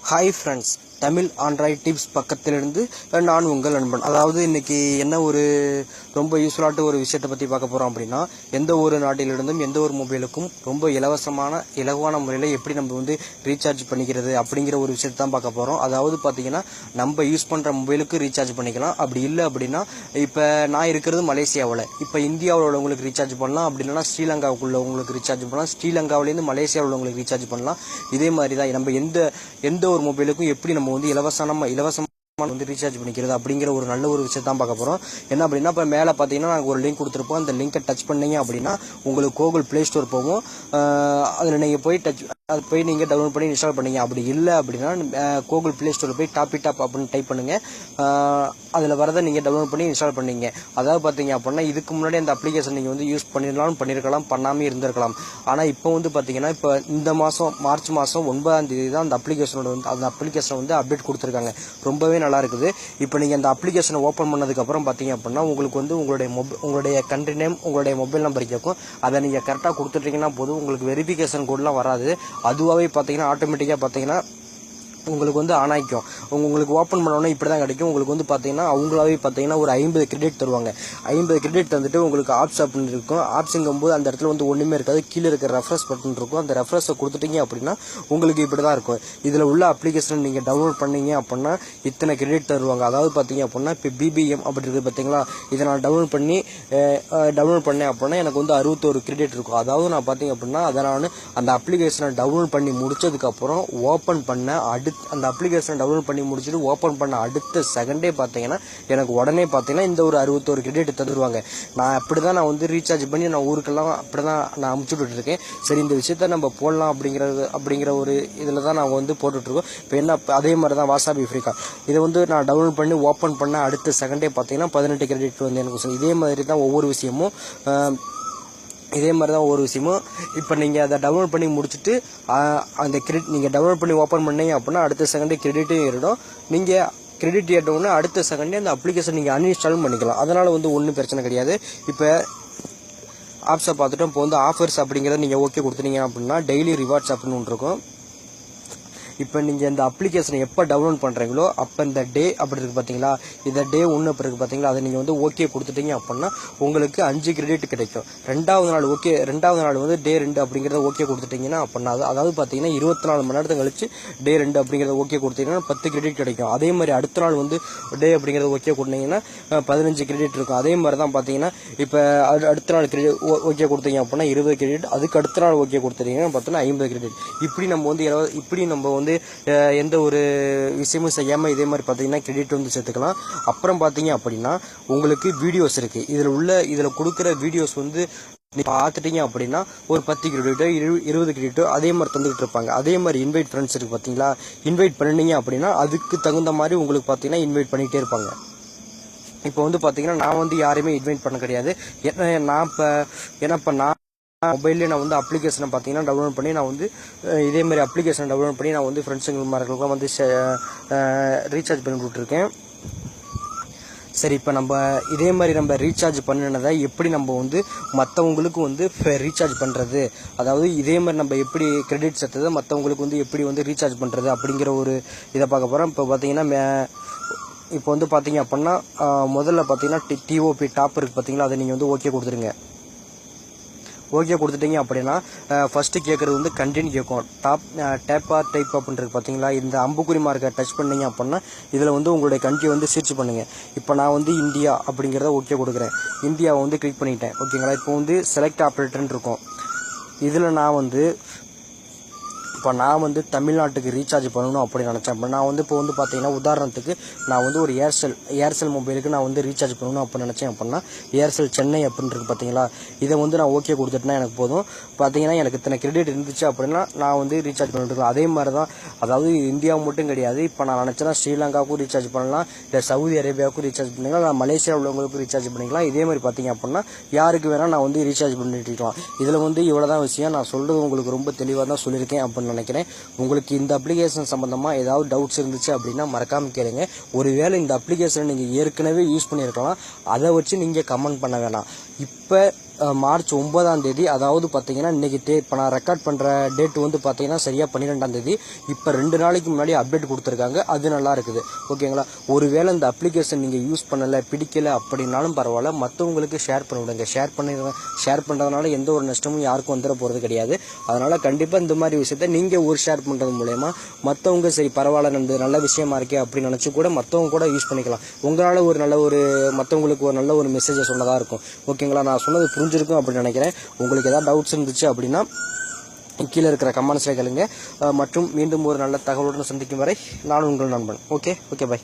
Hi friends, Tamil Android tips பக்கத்திலிருந்து நான் உங்கள் நண்பன். அதாவது இன்னைக்கு என்ன ஒரு ரொம்ப யூஸ்ஃபுல்லான ஒரு விஷயத்தை பற்றி பார்க்க போகிறோம் அப்படின்னா, எந்த ஒரு நாட்டிலிருந்தும் எந்த ஒரு மொபைலுக்கும் ரொம்ப இலகுவான முறையில் எப்படி நம்ம வந்து ரீசார்ஜ் பண்ணிக்கிறது அப்படிங்கிற ஒரு விஷயத்தை தான் பார்க்க போகிறோம். அதாவது பார்த்தீங்கன்னா, நம்ம யூஸ் பண்ணுற மொபைலுக்கு ரீசார்ஜ் பண்ணிக்கலாம். அப்படி இல்லை அப்படின்னா, இப்போ நான் இருக்கிறது மலேசியாவில், இப்போ இந்தியாவில் உள்ளவங்களுக்கு ரீசார்ஜ் பண்ணலாம். அப்படி இல்லைன்னா ஸ்ரீலங்காவுக்கு உள்ளவங்களுக்கு ரீசார்ஜ் பண்ணலாம். ஸ்ரீலங்காவிலேருந்து மலேசியாவில் உள்ளவங்களுக்கு ரீசார்ஜ் பண்ணலாம். இதே மாதிரி தான் நம்ம எந்த ஒரு மொபைலுக்கும் எப்படி நம்ம வந்து இலவசமா வந்து ரீசார்ஜ் பண்ணிக்கிறது அப்படிங்கிற ஒரு நல்ல ஒரு விஷயம் தான் பார்க்க போகிறோம். என்ன அப்படின்னா, இப்போ மேலே பார்த்தீங்கன்னா நாங்கள் ஒரு லிங்க் கொடுத்துருப்போம். அந்த லிங்கை டச் பண்ணீங்க அப்படின்னா உங்களுக்கு கூகுள் ப்ளே ஸ்டோர் போகும். அதில் நீங்கள் போய் நீங்கள் டவுன்லோட் பண்ணி இன்ஸ்டால் பண்ணீங்க. அப்படி இல்லை அப்படின்னா கூகுள் ப்ளே ஸ்டோரில் போய் டாப் அப்படின்னு டைப் பண்ணுங்கள். அதில் வரதை நீங்கள் டவுன்லோட் பண்ணி இன்ஸ்டால் பண்ணீங்க. அதாவது பார்த்தீங்க அப்படின்னா, இதுக்கு முன்னாடி அந்த அப்ளிகேஷன் நீங்கள் வந்து யூஸ் பண்ணியிருக்கலாம், பண்ணாமல் இருந்திருக்கலாம். ஆனால் இப்போ வந்து பார்த்தீங்கன்னா, இப்போ இந்த மார்ச் மாதம் 9ஆம் தேதி தான் அந்த அப்ளிகேஷனை வந்து அப்டேட் கொடுத்துருக்காங்க. ரொம்பவே நல்லா இருக்குது. இப்போ நீங்கள் அந்த அப்ளிகேஷனை ஓப்பன் பண்ணதுக்கப்புறம் பார்த்தீங்க அப்படின்னா, உங்களுக்கு வந்து உங்களுடைய கண்ட்ரி நேம், உங்களுடைய மொபைல் நம்பர் கேட்கும். அதை நீங்கள் கரெக்டாக கொடுத்துட்டீங்கன்னா போதும். உங்களுக்கு வெரிஃபிகேஷன் கோட்லாம் வராது. அதுவாகவே பார்த்தீங்கன்னா ஆட்டோமேட்டிக்காக பார்த்தீங்கன்னா உங்களுக்கு வந்து ஆன் ஆகிக்கும். உங்களுக்கு ஓப்பன் பண்ணோன்னா இப்படி தான் கிடைக்கும். உங்களுக்கு வந்து பார்த்தீங்கன்னா அவங்களாவே பார்த்தீங்கன்னா ஒரு 50 கிரெடிட் தருவாங்க. 50 கிரெடிட் தந்துட்டு உங்களுக்கு ஆப்ஸ் அப்படின்னு இருக்கும். ஆப்ஸுங்கும்போது அந்த இடத்துல வந்து ஒன்றுமே இருக்காது. கீழே இருக்கிற ரெஃப்ரெஷ் பட்டன் இருக்கும். அந்த ரெஃப்ரெஷை கொடுத்துட்டீங்க அப்படின்னா உங்களுக்கு இப்படி தான் இருக்கும். இதில் உள்ள அப்ளிகேஷன் நீங்கள் டவுன்லோட் பண்ணீங்க அப்படின்னா இத்தனை கிரெடிட் தருவாங்க. அதாவது பார்த்தீங்க அப்படின்னா, இப்போ பிபிஎம் அப்படி இருக்குது பார்த்தீங்களா, இதை நான் டவுன்லோட் பண்ணேன் அப்படின்னா எனக்கு வந்து 61 கிரெடிட் இருக்கும். அதாவது நான் பார்த்தீங்க அப்படின்னா, அதை நான் அந்த அப்ளிகேஷனை டவுன்லோட் பண்ணி முடிச்சதுக்கப்புறம் ஓப்பன் பண்ண அந்த அப்ளிகேஷனை டவுன்லோட் பண்ணி முடிச்சுட்டு ஓப்பன் பண்ண அடுத்த செகண்டே பார்த்தீங்கன்னா எனக்கு உடனே பார்த்தீங்கன்னா இந்த ஒரு 61 கிரெடிட் தந்துடுவாங்க. நான் அப்படி தான் நான் வந்து ரீசார்ஜ் பண்ணி நான் ஊருக்கெல்லாம் அப்படி தான் நான் அமுச்சு விட்டுருக்கேன். சரி, இந்த விஷயத்த நம்ம போடலாம் அப்படிங்கிற ஒரு இதில் தான் நாங்கள் வந்து போட்டுட்ருக்கோம். இப்போ என்ன, அதே மாதிரி தான் வாட்ஸ்அப் ஃப்ரீக்கா இதை வந்து நான் டவுன்லோட் பண்ணி ஓப்பன் பண்ண அடுத்த செகண்டே பார்த்தீங்கன்னா 18 கிரெடிட் வந்து எனக்கு இதே மாதிரி தான் ஒவ்வொரு விஷயமும். இப்போ நீங்கள் அதை டவுன்லோட் பண்ணி முடிச்சுட்டு அந்த நீங்கள் டவுன்லோட் பண்ணி ஓப்பன் பண்ணீங்க அப்படின்னா அடுத்த செகண்டே கிரெடிட்டும் ஏறிடும். நீங்கள் கிரெடிட் ஏற்றவுடனே அடுத்த செகண்டே அந்த அப்ளிகேஷன் நீங்கள் அன்இன்ஸ்டாலும் பண்ணிக்கலாம். அதனால் வந்து ஒன்றும் பிரச்சனை கிடையாது. இப்போ ஆப்ஸை பார்த்துட்டோம். இப்போ வந்து ஆஃபர்ஸ் அப்படிங்கிறத நீங்கள் ஓகே கொடுத்துட்டீங்க அப்படின்னா டெய்லி ரிவார்ட்ஸ் அப்படின்னு ஒன்று இருக்கும். இப்போ நீங்கள் இந்த அப்ளிகேஷனை எப்போ டவுன்லோட் பண்ணுறீங்களோ அப்போ இந்த டே அப்படி இருக்குது பார்த்தீங்களா, இந்த டே 1 அப்படி இருக்குது பார்த்தீங்களா, அதை நீங்கள் வந்து ஓகே கொடுத்துட்டீங்க அப்படின்னா உங்களுக்கு 5 கிரெடிட் கிடைக்கும். ரெண்டாவது நாள் வந்து டே 2 அப்படிங்கிறத ஓகே கொடுத்துட்டீங்கன்னா அப்படின்னா அதாவது பார்த்தீங்கன்னா 24 மணி நேரத்தை கழிச்சு டே 2 அப்படிங்கிறத ஓகே கொடுத்தீங்கன்னா 10 கிரெடிட் கிடைக்கும். அதே மாதிரி அடுத்த நாள் வந்து டே அப்படிங்கிறத ஓகே கொடுத்தீங்கன்னா 15 கிரெடிட் இருக்கும். அதே மாதிரி தான் பார்த்தீங்கன்னா இப்போ அடுத்த நாள் கிரெடிட் ஓகே கொடுத்தீங்க அப்படின்னா 20 கிரெடிட், அதுக்கு அடுத்த நாள் ஓகே கொடுத்துட்டீங்கன்னா பார்த்தீங்கன்னா 50 கிரெடிட். இப்படி நம்ம வந்து எந்த ஒரு விஷயமும் செய்யாமல் இதே மாதிரி பார்த்தீங்கன்னா கிரெடிட் வந்து சேர்த்துக்கலாம். அப்புறம் பார்த்தீங்க அப்படின்னா உங்களுக்கு வீடியோஸ் இருக்குது. இதில் கொடுக்குற வீடியோஸ் வந்து பார்த்துட்டீங்க அப்படின்னா ஒரு 10 கிரெடிட்டோ 20 கிரெடிட்டோ அதே மாதிரி தந்துகிட்டு இருப்பாங்க. அதே மாதிரி இன்வைட் ஃப்ரெண்ட்ஸ் இருக்குது பார்த்தீங்களா, இன்வைட் பண்ணினீங்க அப்படின்னா அதுக்கு தகுந்த மாதிரி உங்களுக்கு பார்த்தீங்கன்னா இன்வைட் பண்ணிகிட்டே இருப்பாங்க. இப்போ வந்து பார்த்தீங்கன்னா நான் வந்து யாரையுமே இன்வைட் பண்ண கிடையாது. இப்போ நான் மொபைல்லே நான் வந்து அப்ளிகேஷனை பார்த்தீங்கன்னா டவுன்லோட் பண்ணி நான் வந்து இதே மாதிரி அப்ளிகேஷனை டவுன்லோட் பண்ணி நான் வந்து ஃப்ரெண்ட்ஸுங்களுக்கும் வந்து ரீசார்ஜ் பண்ணி விட்டுருக்கேன். சரி, இப்போ நம்ம இதே மாதிரி நம்ம ரீசார்ஜ் பண்ணினதை எப்படி நம்ம வந்து மற்றவங்களுக்கு வந்து ரீசார்ஜ் பண்ணுறது, அதாவது இதே மாதிரி நம்ம எப்படி கிரெடிட் சேர்த்ததை மற்றவங்களுக்கு வந்து எப்படி வந்து ரீசார்ஜ் பண்ணுறது அப்படிங்கிற ஒரு இதை பார்க்க போகிறோம். இப்போ வந்து பார்த்தீங்க அப்படின்னா முதல்ல பார்த்தீங்கன்னா டிஓபி டாப் இருக்குது பார்த்தீங்களா, அதை நீங்கள் வந்து ஓகே கொடுத்துருங்க. ஓகே கொடுத்துட்டீங்க அப்படின்னா ஃபஸ்ட்டு கேட்குறது வந்து கண்டினியூ கேட்கும். டைப் அப்படின்றது பார்த்தீங்களா, இந்த அம்புக்குறி மார்க்கை டச் பண்ணீங்க அப்படின்னா இதில் வந்து உங்களுடைய கண்ட்ரி வந்து சர்ச் பண்ணுங்கள். இப்போ நான் வந்து இந்தியா அப்படிங்கிறத ஓகே கொடுக்குறேன். இந்தியாவை வந்து கிளிக் பண்ணிட்டேன். ஓகேங்களா. இப்போ வந்து செலக்ட் ஆப்ரேட்டர்னு இருக்கும். இதில் நான் வந்து தமிழ்நாட்டுக்கு ரீசார்ஜ் பண்ணணும் அப்படின்னு நினச்சேன். இப்போ நான் வந்து இப்போ வந்து பார்த்தீங்கன்னா உதாரணத்துக்கு நான் வந்து ஒரு ஏர்செல் மொபைலுக்கு நான் வந்து ரீசார்ஜ் பண்ணணும் அப்படின்னு நினச்சேன் அப்படின்னா ஏர்செல் சென்னை அப்படின்னு இருக்குது பார்த்தீங்களா, இதை வந்து நான் ஓகே கொடுத்துட்டேன்னா எனக்கு போதும். பார்த்தீங்கன்னா எனக்கு இத்தனை கிரெடிட் இருந்துச்சு அப்படின்னா நான் வந்து ரீசார்ஜ் பண்ணிட்டு அதே மாதிரி தான். அதாவது இந்தியா மட்டும் கிடையாது. இப்போ நான் நினச்சேன்னா ஸ்ரீலங்காவுக்கும் ரீசார்ஜ் பண்ணலாம், இல்லை சவுதி அரேபியாவுக்கும் ரீசார்ஜ் பண்ணிக்கலாம், நான் மலேசியா உள்ளவங்களுக்கும் ரீசார்ஜ் பண்ணிக்கலாம். இதே மாதிரி பார்த்தீங்க அப்படின்னா யாருக்கு வேணால் நான் வந்து ரீசார்ஜ் பண்ணிட்டு இருக்கலாம். இதில் வந்து இவ்வளோ தான் விஷயம். நான் சொல்கிறது உங்களுக்கு ரொம்ப தெளிவாக தான் சொல்லியிருக்கேன் அப்படின்னு நினைக்கிறேன். உங்களுக்கு இந்த அப்ளிகேஷன் சம்பந்தமாக ஏதாவது டவுட்ஸ் இருந்துச்சு அப்படின்னா மறக்காமல் கேளுங்க. ஒருவேளை இந்த அப்ளிகேஷனை நீங்கள் ஏற்கனவே யூஸ் பண்ணியிருக்கலாம், அதை வச்சு நீங்கள் கமெண்ட் பண்ண வேணாம். இப்போ மார்ச் 9ஆம் தேதி, அதாவது பார்த்தீங்கன்னா இன்றைக்கி இப்போ நான் ரெக்கார்ட் பண்ணுற டேட் வந்து பார்த்தீங்கன்னா சரியாக 12ஆம் தேதி. இப்போ 2 நாளைக்கு முன்னாடி அப்டேட் கொடுத்துருக்காங்க. அது நல்லா இருக்குது. ஓகேங்களா. ஒருவேளை இந்த அப்ளிகேஷன் நீங்கள் யூஸ் பண்ணலை, பிடிக்கலை அப்படின்னாலும் பரவாயில்ல, மற்றவங்களுக்கு ஷேர் பண்ணி விடுங்க. ஷேர் பண்ணுறதுனால எந்த ஒரு நஷ்டமும் யாருக்கும் வந்துட போகிறது கிடையாது. அதனால் கண்டிப்பாக இந்த மாதிரி விஷயத்த நீங்கள் ஒரு ஷேர் பண்ணுறது மூலயமா மற்றவங்க சரி பரவாயில்ல, நல்ல விஷயமா இருக்கே அப்படின்னு நினச்சி கூட மற்றவங்க கூட யூஸ் பண்ணிக்கலாம். உங்களால் மற்றவங்களுக்கு ஒரு நல்ல ஒரு மெசேஜை சொன்னதாக இருக்கும். ஓகேங்களா. நான் சொன்னது புரிஞ்சிருக்கும் அப்படின்னு நினைக்கிறேன். உங்களுக்கு ஏதாவது டவுட்ஸ் இருந்துச்சு அப்படின்னா கீழே இருக்கிற கமெண்ட்ஸில் கேளுங்க. மற்றும் மீண்டும் ஒரு நல்ல தகவலுடன் சந்திக்கும் வரை நான் உங்கள் நண்பன். Okay, by.